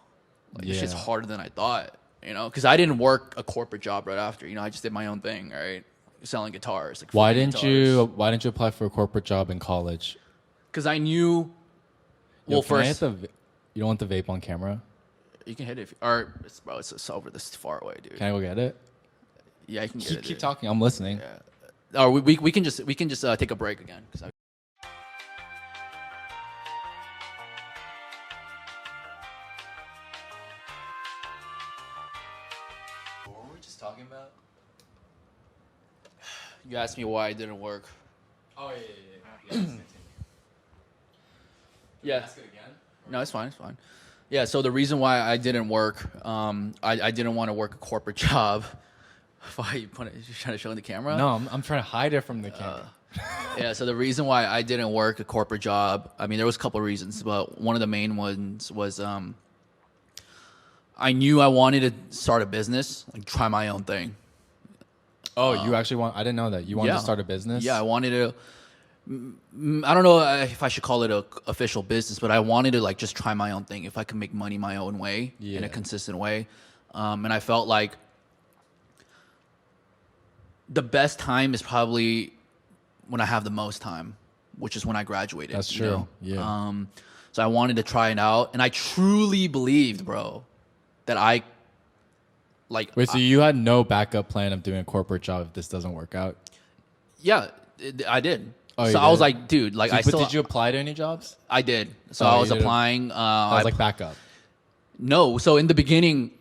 Like this shit's harder than I thought, because I didn't work a corporate job right after. I just did my own thing, right, selling guitars. Like why didn't you apply for a corporate job in college? Because I knew. Well, first, you don't want the vape on camera? You can hit it, it's over this far away, dude. Can I go get it? Yeah, I can get it. Keep talking. I'm listening. Yeah. Or we can just take a break again. talking about? You asked me why it didn't work. Oh, yeah. Let's continue. Yeah. Ask it again? No, it's fine. It's fine. Yeah. So the reason why I didn't work, I didn't want to work a corporate job. Why you trying to show in the camera? No, I'm trying to hide it from the camera. Yeah. So the reason why I didn't work a corporate job, I mean, there was a couple of reasons, but one of the main ones was I knew I wanted to start a business, like try my own thing. Oh, you actually want? I didn't know that. You wanted to start a business? Yeah, I wanted to. I don't know if I should call it a official business, but I wanted to like just try my own thing. If I could make money my own way in a consistent way, and I felt like the best time is probably when I have the most time, which is when I graduated. That's true. Yeah. So I wanted to try it out, and I truly believed, bro, that I like. Wait, so you had no backup plan of doing a corporate job if this doesn't work out? Yeah, I did. Oh, so I was like, dude, like but did you apply to any jobs? I did. So I was applying. I was like backup. No. So in the beginning,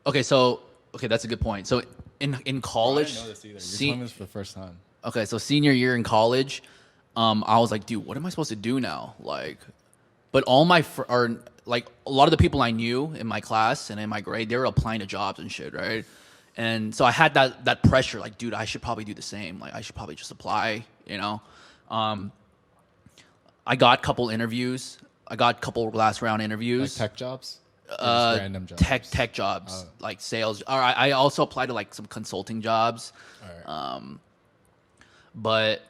okay, that's a good point. So in college, I didn't know this either. You're telling me this for the first time. Okay, so senior year in college, I was like, dude, what am I supposed to do now? Like, but all my like a lot of the people I knew in my class and in my grade, they were applying to jobs and shit, right? And so I had that pressure, like, dude, I should probably do the same. Like, I should probably just apply, you know? I got a couple interviews. I got a couple last round interviews. Like tech jobs? Or just random jobs? Tech jobs, like sales. Or I also applied to like some consulting jobs. All right. But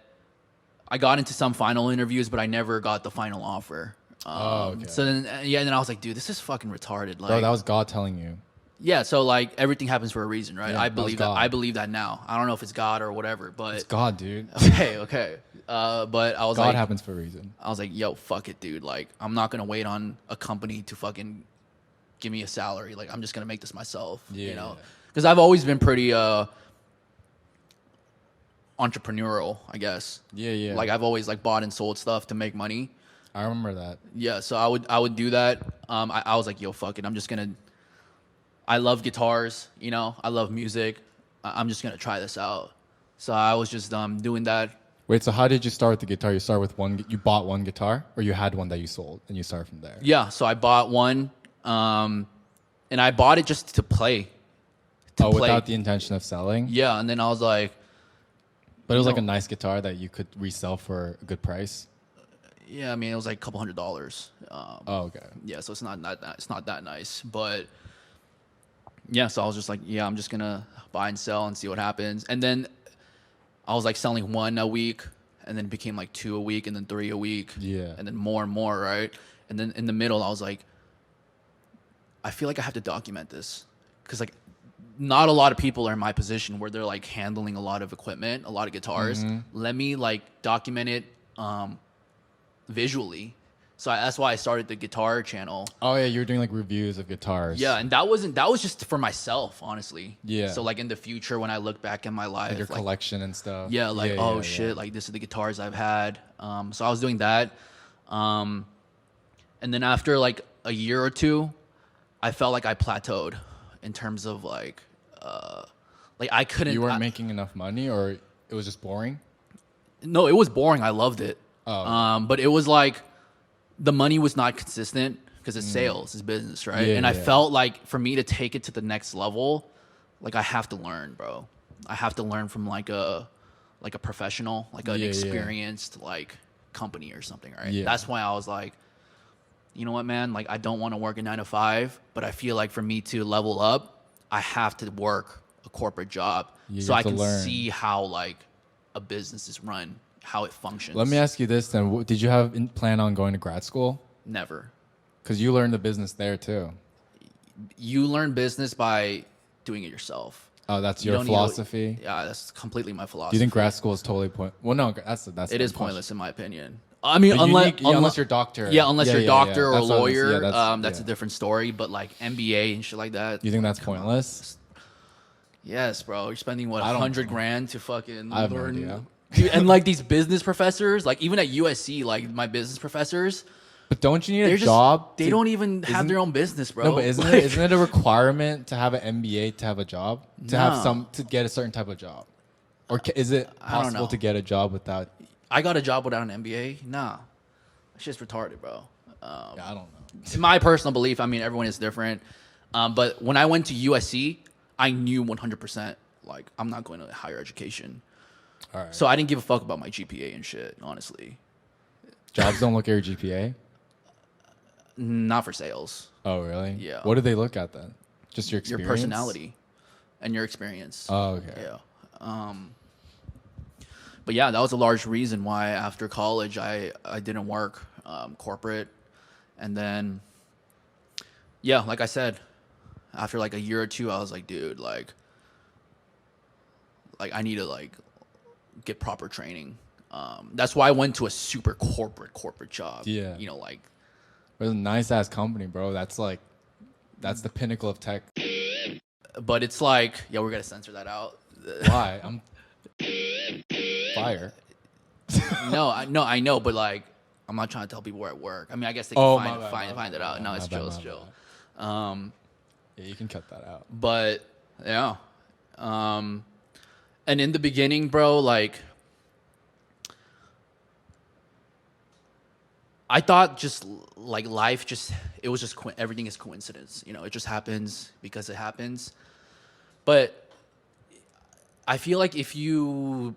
I got into some final interviews, but I never got the final offer. Okay. So then, then I was like, dude, this is fucking retarded. Like, Bro, that was God telling you. Yeah, so like everything happens for a reason, right? Yeah, I believe that. I believe that now. I don't know if it's God or whatever, but It's God, dude. okay. But I was God like, happens for a reason. I was like, yo, fuck it, dude. Like, I'm not gonna wait on a company to fucking give me a salary. Like, I'm just gonna make this myself. You know, because I've always been pretty entrepreneurial, I guess. Yeah. Like, I've always like bought and sold stuff to make money. I remember that. Yeah, so I would do that. I was like, yo, fuck it. I'm just gonna. I love guitars, you know. I love music. I'm just gonna try this out. So I was just doing that. Wait, so how did you start with the guitar? You start with one. You bought one guitar, or you had one that you sold, and you started from there. Yeah, so I bought one, and I bought it just to play. Without the intention of selling. Yeah, and then I was like. But it was like a nice guitar that you could resell for a good price. Yeah, I mean it was like a couple $100s. Okay. Yeah, so it's not that nice, but. Yeah, so I was just like, yeah, I'm just gonna buy and sell and see what happens. And then I was like selling one a week, and then it became like 2 a week, and then 3 a week. Yeah. And then more and more, right? And then in the middle, I was like, I feel like I have to document this, because like not a lot of people are in my position where they're like handling a lot of equipment, a lot of guitars. Let me like document it visually. So that's why I started the guitar channel. Oh yeah, you were doing like reviews of guitars. Yeah, and that was just for myself, honestly. Yeah. So like in the future, when I look back in my life, like your collection and stuff. Yeah, like shit, like this is the guitars I've had. So I was doing that, and then after like a year or two, I felt like I plateaued in terms of like I couldn't. You weren't making enough money, or it was just boring. No, it was boring. I loved it. Oh. But it was like. The money was not consistent because it's sales, it's business, right? Yeah, and I felt like for me to take it to the next level, like I have to learn, bro. I have to learn from like a professional, like an experienced like company or something, right? Yeah. That's why I was like, you know what, man? Like I don't want to work a 9 to 5, but I feel like for me to level up, I have to work a corporate job so I can see how like a business is run. How it functions. Let me ask you this then. Did you have plan on going to grad school? Never. Because you learned the business there too. You learn business by doing it yourself. Oh, that's your philosophy? Yeah, that's completely my philosophy. Do you think grad school is totally pointless? Well, no, that's it is pointless in my opinion. I mean, unless you're a doctor. Yeah, unless you're a doctor or a That's lawyer, that's a different story. But like MBA and shit like that. You think that's pointless? Yes, bro. You're spending what $100,000 to fucking I have learn. no idea. Dude, and like these business professors, like even at USC, like my business professors, But don't you need a job? They don't even have their own business, bro. No, but isn't it a requirement to have an MBA to have a job? To get a certain type of job? Or is it possible to get a job without? I got a job without an MBA? Nah. It's just retarded, bro. I don't know. In my personal belief, I mean, everyone is different. But when I went to USC, I knew 100%, like, I'm not going to higher education. All right. So I didn't give a fuck about my GPA and shit, honestly. Jobs don't look at your GPA? Not for sales. Oh, really? Yeah. What do they look at then? Just your experience? Your personality and your experience. Oh, okay. Yeah. But yeah, that was a large reason why after college I didn't work corporate. And then, yeah, like I said, after like a year or two, I was like, dude, like I need to like get proper training. That's why I went to a super corporate job. Yeah. You know, like. It was a nice ass company, bro. That's the pinnacle of tech. But it's like, yeah, we're gonna censor that out. Why? I'm fire. No, I know, but like, I'm not trying to tell people we're at work. I mean, I guess they can find it out. No, it's chill, it's chill. Yeah, you can cut that out. But yeah, and in the beginning, bro, like, I thought just like life, it was just everything is coincidence. You know, it just happens because it happens. But I feel like if you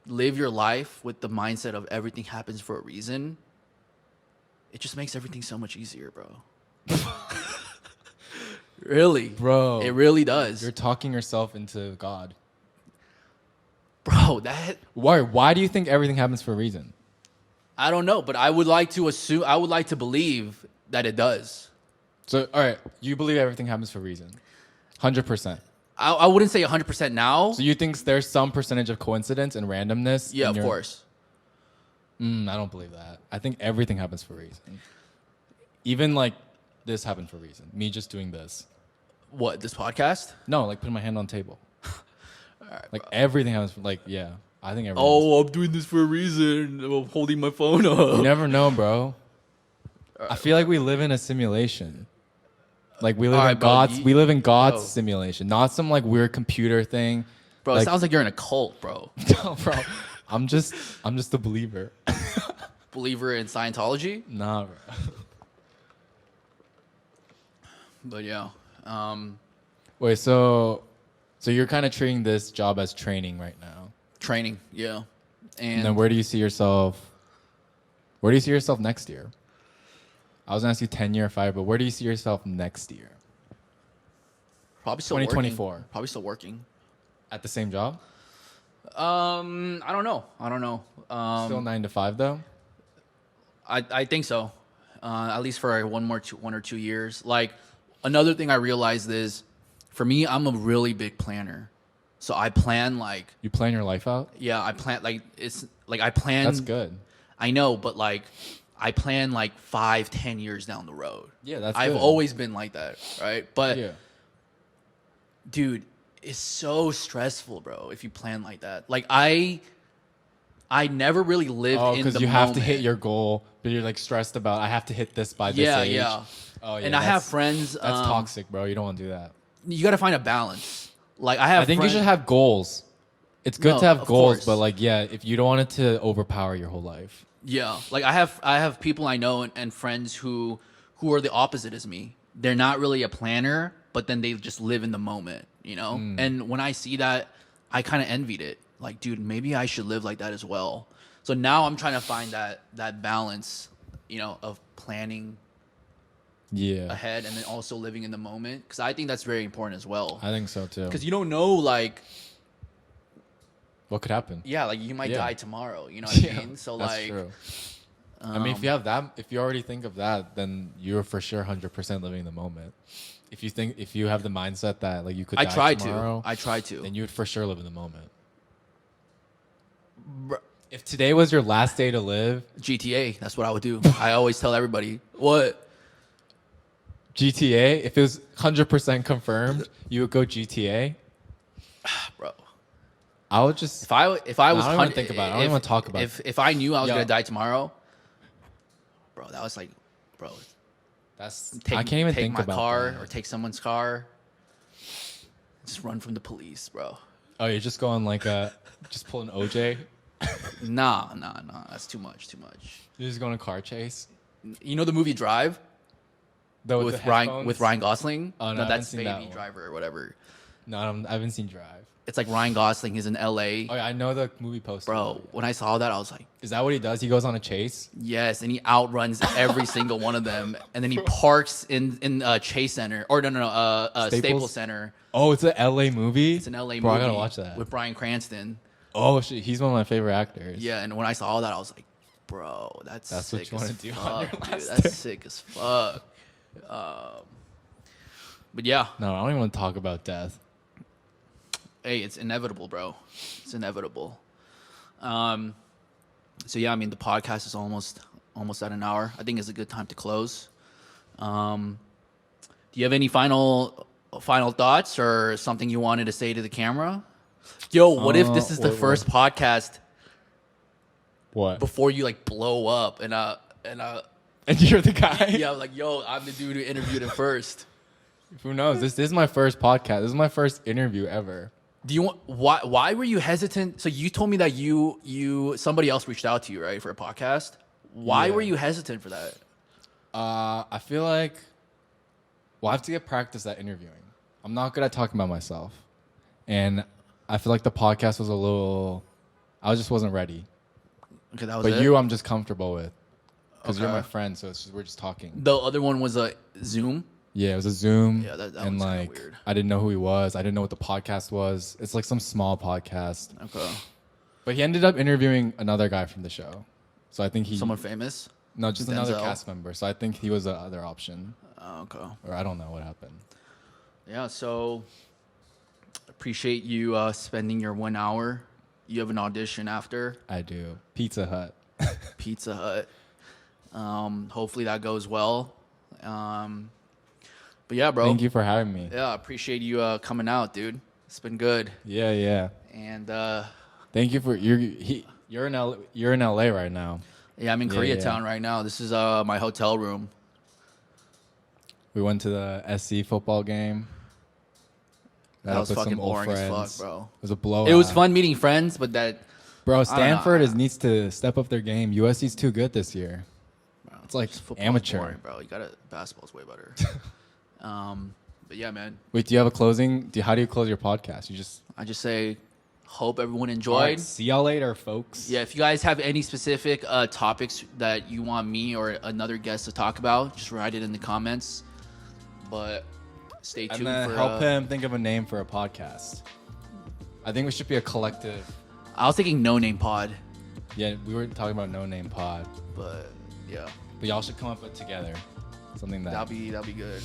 live your life with the mindset of everything happens for a reason, it just makes everything so much easier, bro. Really, bro, it really does. You're talking yourself into God, bro. Why do you think everything happens for a reason? I don't know, but I would like to believe that it does. So, all right, you believe everything happens for a reason, 100%. I wouldn't say 100% now. So you think there's some percentage of coincidence and randomness? Yeah, of course. I don't believe that. I think everything happens for a reason. Even like this happened for a reason. Me just doing this. What, this podcast? No, like putting my hand on the table. All right, like everything happens for, like, yeah. I think everything. Oh, I'm doing this for a reason. I'm holding my phone up. You never know, bro. I feel like we live in a simulation. Like we live in God's simulation, not some like weird computer thing. Bro, like, it sounds like you're in a cult, bro. No, bro. I'm just a believer. Believer in Scientology? Nah, bro. But yeah. Wait, so you're kind of treating this job as training right now? Training, yeah. And then where do you see yourself next year? I was gonna ask you 10-year or 5, but where do you see yourself next year? Probably still 2024. Working. Probably still working. At the same job? I don't know. Still 9 to 5 though? I think so. At least for 1 or 2 years. Like, another thing I realized is, for me, I'm a really big planner. So I plan like. You plan your life out? Yeah, I plan I plan. That's good. I know, but like, I plan like 5-10 years down the road. Yeah, that's I've good. always been like that, right? But yeah. Dude, it's so stressful, bro, if you plan like that. Like I never really lived in the moment. Because you have to hit your goal, but you're like stressed about, I have to hit this by this age. Yeah. Oh, yeah. And I have friends. That's toxic, bro. You don't want to do that. You got to find a balance. Like I think you should have goals. It's good to have goals, course. but like, yeah, if you don't want it to overpower your whole life. Yeah, like I have people I know and friends who are the opposite as me. They're not really a planner, but then they just live in the moment, you know? And when I see that, I kind of envied it. Like, dude, maybe I should live like that as well. So now I'm trying to find that balance, you know, of planning ahead and then also living in the moment, because I think that's very important as well. I think so too. Because you don't know, like, what could happen. Yeah, like you might die tomorrow. You know what I mean? So that's like, true. I mean, if you have that, if you already think of that, then you're for sure 100% living in the moment. If you have the mindset that like you could die tomorrow, I try to. Then you would for sure live in the moment. If today was your last day to live, GTA, that's what I would do. I always tell everybody, what? GTA, if it was 100% confirmed, you would go GTA? Bro. I would just if I was I don't even think about it. I don't even want to talk about it. If I knew I was gonna die tomorrow, bro. That was like, bro. I can't even think my about car that. or take someone's car. Just run from the police, bro. Oh, you're just going like just pull an OJ. Nah. That's too much. You're just going a car chase. You know the movie Drive with Ryan Gosling? Oh, no, I that's haven't seen that Baby one. Driver or whatever. No, I haven't seen Drive. It's like Ryan Gosling is in LA. Oh, yeah, I know the movie poster. Bro, when I saw that, I was like, Is that what he does? He goes on a chase? yes, and he outruns every single one of them, and then he parks in Chase Center or Staples Center. Oh, it's an LA movie? It's an LA Bro, movie. I gotta watch that. With Bryan Cranston. Oh, shit. He's one of my favorite actors. Yeah, and when I saw that, I was like, bro, that's what sick you as want to do fuck, on your dude. last That's day. sick as fuck. But yeah, No, I don't even want to talk about death. hey, it's inevitable, bro. It's inevitable. So yeah, I mean, the podcast is almost at an hour. I think it's a good time to close. Do you have any final thoughts or something you wanted to say to the camera? Yo, what if this is the first podcast What? before you like blow up and And you're the guy? yeah, like, yo, I'm the dude who interviewed him first. Who knows? This is my first podcast. This is my first interview ever. Do you want why were you hesitant? So you told me that you somebody else reached out to you, right, for a podcast. Why Yeah. were you hesitant for that? I feel like, I have to get practice at interviewing. I'm not good at talking about myself. And I feel like the podcast was I just wasn't ready. Okay, that was But it. I'm just comfortable with. Because you're Okay. my friend, so we're just talking. The other one was a Zoom. Yeah, it was a Zoom. Yeah, that and one's kinda like, weird. I didn't know who he was. I didn't know what the podcast was. It's like some small podcast. Okay. But he ended up interviewing another guy from the show. So I think Someone famous. No, just another Denzel? cast member. So I think he was the other option. Oh, okay. Or I don't know what happened. Yeah. So appreciate you spending your 1 hour. You have an audition after I do. Pizza Hut. Pizza Hut. Hopefully that goes well. But yeah, bro. Thank you for having me. Yeah, appreciate you coming out, dude. It's been good. Yeah. And Thank you for you're in LA right now. yeah, I'm in Yeah, Koreatown right now. This is my hotel room. We went to the SC football game. Met That up was with fucking some old boring as friends. fuck, bro. It was a blowout. It was fun meeting friends, but that Bro, know. Stanford needs to step up their game. USC's too good this year. bro, It's like just football's amateur. boring, bro. You got basketball's way better. But yeah, man. Wait, do you have a closing? How do you close your podcast? You just I just say, hope everyone All enjoyed. right, see y'all later, folks. Yeah, if you guys have any specific topics that you want me or another guest to talk about, just write it in the comments. But stay tuned And then for help him think of a name for a podcast. I think we should be a collective. I was thinking No Name Pod, Yeah, we were talking about No Name Pod. but yeah, But y'all should come up with together something that that'll be good.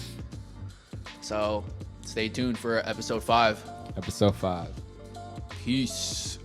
So stay tuned for episode 5. episode 5. Peace.